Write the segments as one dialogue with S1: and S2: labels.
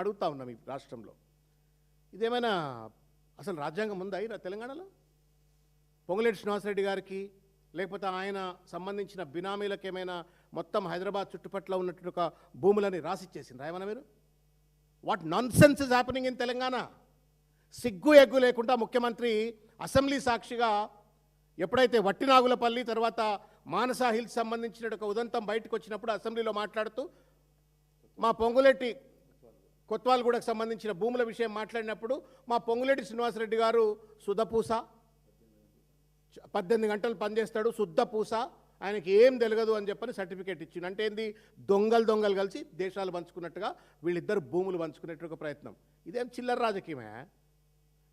S1: అడుగుతా ఉన్నాం ఈ రాష్ట్రంలో. ఇదేమైనా అసలు రాజ్యాంగం ఉందా ఈ తెలంగాణలో? పొంగులేటి శ్రీనివాసరెడ్డి గారికి లేకపోతే ఆయన సంబంధించిన బినామీలకు ఏమైనా మొత్తం హైదరాబాద్ చుట్టుపట్ల ఉన్నట్టు ఒక భూములని రాసిచ్చేసింది రాయమన్నా మీరు? What non sense is happening in Telangana? సిగ్గు ఎగ్గు లేకుండా ముఖ్యమంత్రి అసెంబ్లీ సాక్షిగా ఎప్పుడైతే వట్టినాగులపల్లి తర్వాత మానసా హిల్స్ సంబంధించిన ఒక ఉదంతం బయటకు వచ్చినప్పుడు అసెంబ్లీలో మాట్లాడుతూ మా పొంగులేటి కొత్వాల్గూడకు సంబంధించిన భూముల విషయం మాట్లాడినప్పుడు మా పొంగులేటి శ్రీనివాసరెడ్డి గారు శుద్ధపూస, 18 గంటలు పనిచేస్తాడు, శుద్ధపూస, ఆయనకి ఏం తెలియదు అని చెప్పని సర్టిఫికేట్ ఇచ్చింది. అంటే ఏంది? దొంగలు కలిసి దేశాలు పంచుకున్నట్టుగా వీళ్ళిద్దరు భూములు పంచుకునేట్టుగా ప్రయత్నం. ఇదేం చిల్లర రాజకీయమే?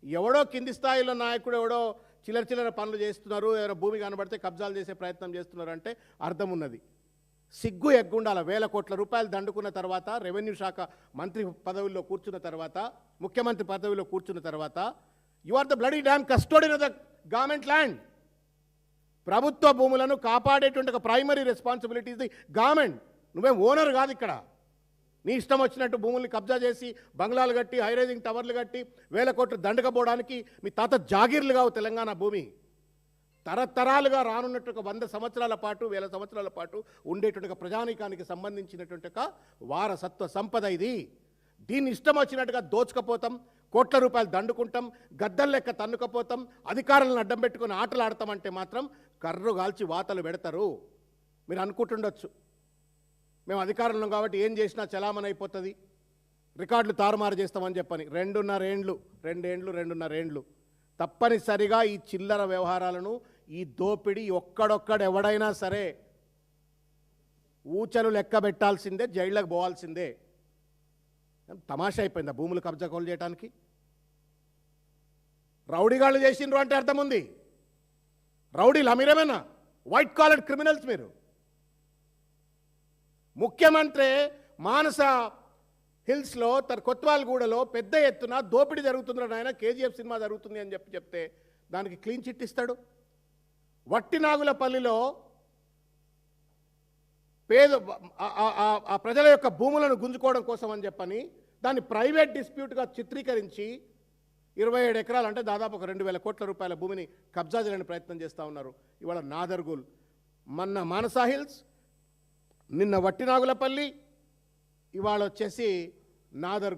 S1: ఎవడో కింది స్థాయిలో నాయకుడు ఎవడో చిల్లర పనులు చేస్తున్నారు, ఎవరో భూమి కనబడితే కబ్జాలు చేసే ప్రయత్నం చేస్తున్నారు అంటే అర్థం ఉన్నది. సిగ్గు ఎగ్గుండాల. 1000 కోట్ల రూపాయలు దండుకున్న తర్వాత, రెవెన్యూ శాఖ మంత్రి పదవిలో కూర్చున్న తర్వాత, ముఖ్యమంత్రి పదవిలో కూర్చున్న తర్వాత, you are the bloody damn custodian of the government land. ప్రభుత్వ భూములను కాపాడేటువంటి ఒక primary responsibility is the government. నువ్వేం ఓనర్ కాదు ఇక్కడ. నీ ఇష్టం వచ్చినట్టు భూముల్ని కబ్జా చేసి బంగ్లాలు కట్టి హైరైజింగ్ టవర్లు కట్టి 1000 కోట్లు దండకపోవడానికి మీ తాత జాగీర్లు కావు తెలంగాణ భూమి. తరతరాలుగా రానున్నట్టు 100 సంవత్సరాల పాటు 1000 సంవత్సరాల పాటు ఉండేటువంటి ప్రజానీకానికి సంబంధించినటువంటి ఒక వారసత్వ సంపద ఇది. దీన్ని ఇష్టం వచ్చినట్టుగా దోచుకపోతాం, కోట్ల రూపాయలు దండుకుంటాం, గద్దలు లెక్క తన్నుకపోతాం, అధికారులను అడ్డం పెట్టుకుని ఆటలు ఆడతామంటే మాత్రం కర్రు కాల్చి వాతలు పెడతారు. మీరు అనుకుంటుండొచ్చు మేము అధికారంలో కాబట్టి ఏం చేసినా చలామణి అయిపోతుంది, రికార్డులు తారుమారు చేస్తామని చెప్పని. 2.5 ఏండ్లు తప్పనిసరిగా ఈ చిల్లర వ్యవహారాలను, ఈ దోపిడీ ఎవడైనా సరే ఊచలు లెక్క పెట్టాల్సిందే, జైళ్ళకు పోవాల్సిందే. తమాషా అయిపోయిందా భూములు కబ్జా కోలు చేయడానికి? రౌడీగాళ్ళు చేసిండ్రు అంటే అర్థం ఉంది. రౌడీలు మీరేమైనా వైట్ కాలర్ క్రిమినల్స్ మీరు. ముఖ్యమంత్రి మానస హిల్స్లో కొత్వాల్గూడలో పెద్ద ఎత్తున దోపిడీ జరుగుతుందని ఆయన కేజీఎఫ్ సినిమా జరుగుతుంది అని చెప్తే దానికి క్లీన్ చిట్ ఇస్తాడు. వట్టినాగులపల్లిలో ఆ ప్రజల యొక్క భూములను గుంజుకోవడం కోసం అని చెప్పని దాన్ని ప్రైవేట్ డిస్ప్యూట్గా చిత్రీకరించి 27 ఎకరాలు అంటే దాదాపు 2,000 కోట్ల రూపాయల భూమిని కబ్జా చేయడానికి ప్రయత్నం చేస్తూ ఉన్నారు. ఇవాళ నాదర్గూల్, మొన్న మానసా హిల్స్, నిన్న వట్టినాగులపల్లి, ఇవాళ వచ్చేసి నాదర్